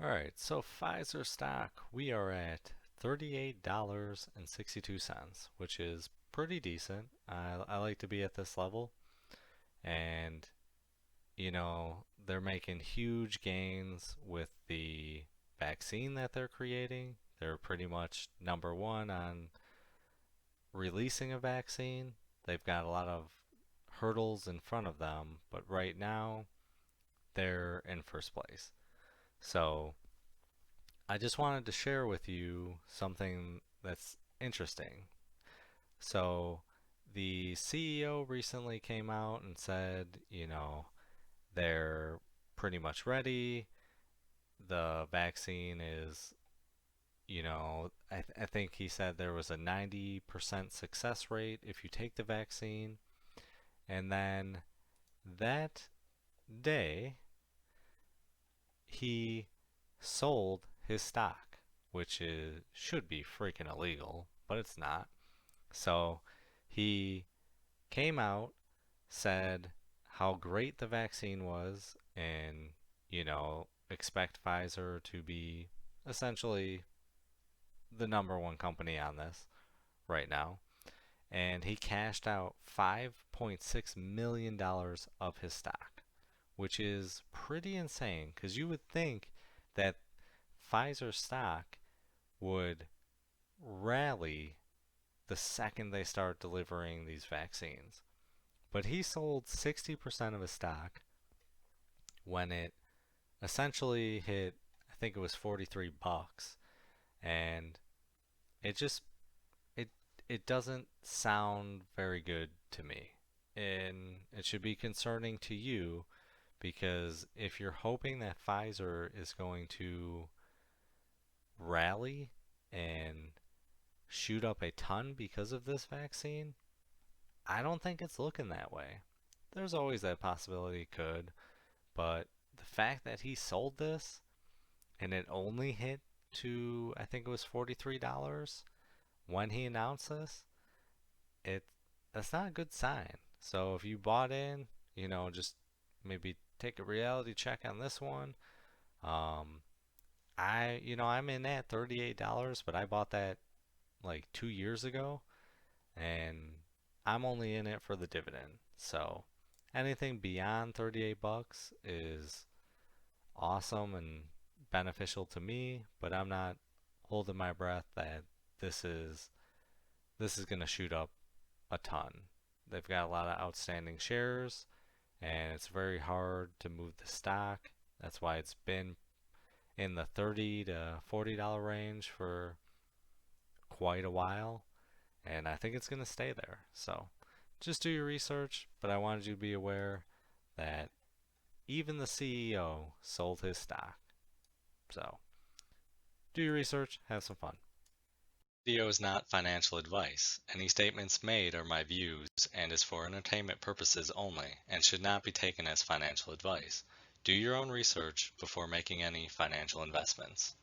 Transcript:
All right, so Pfizer stock, we are at $38.62, which is pretty decent. I like to be at this level, and they're making huge gains with the vaccine that they're creating. They're pretty much number one on releasing a vaccine. They've got a lot of hurdles in front of them, but right now they're in first place. So I just wanted to share with you something that's interesting. So, the CEO recently came out and said, they're pretty much ready. The vaccine is, I think he said there was a 90% success rate if you take the vaccine. And then that day, he sold his stock, which should be freaking illegal, but it's not. So he came out, said how great the vaccine was, and, expect Pfizer to be essentially the number one company on this right now. And he cashed out $5.6 million of his stock, which is pretty insane because you would think that Pfizer stock would rally the second they start delivering these vaccines. But he sold 60% of his stock when it essentially hit, I think it was 43 bucks. And it just it it doesn't sound very good to me. And it should be concerning to you because if you're hoping that Pfizer is going to rally and shoot up a ton because of this vaccine, I don't think it's looking that way. There's always that possibility it could, but the fact that he sold this and it only hit to, I think it was $43 when he announced this, it that's not a good sign. So if you bought in, just maybe take a reality check on this one. Um, I'm in at $38, but I bought that like 2 years ago, and I'm only in it for the dividend. So anything beyond 38 bucks is awesome and beneficial to me, but I'm not holding my breath that this is this is going to shoot up a ton. They've got a lot of outstanding shares and it's very hard to move the stock. That's why it's been in the $30 to $40 range for quite a while, and I think it's going to stay there. So just do your research, but I wanted you to be aware that even the CEO sold his stock. So do your research, have some fun. Video is not financial advice. Any statements made are my views and is for entertainment purposes only and should not be taken as financial advice. Do your own research before making any financial investments.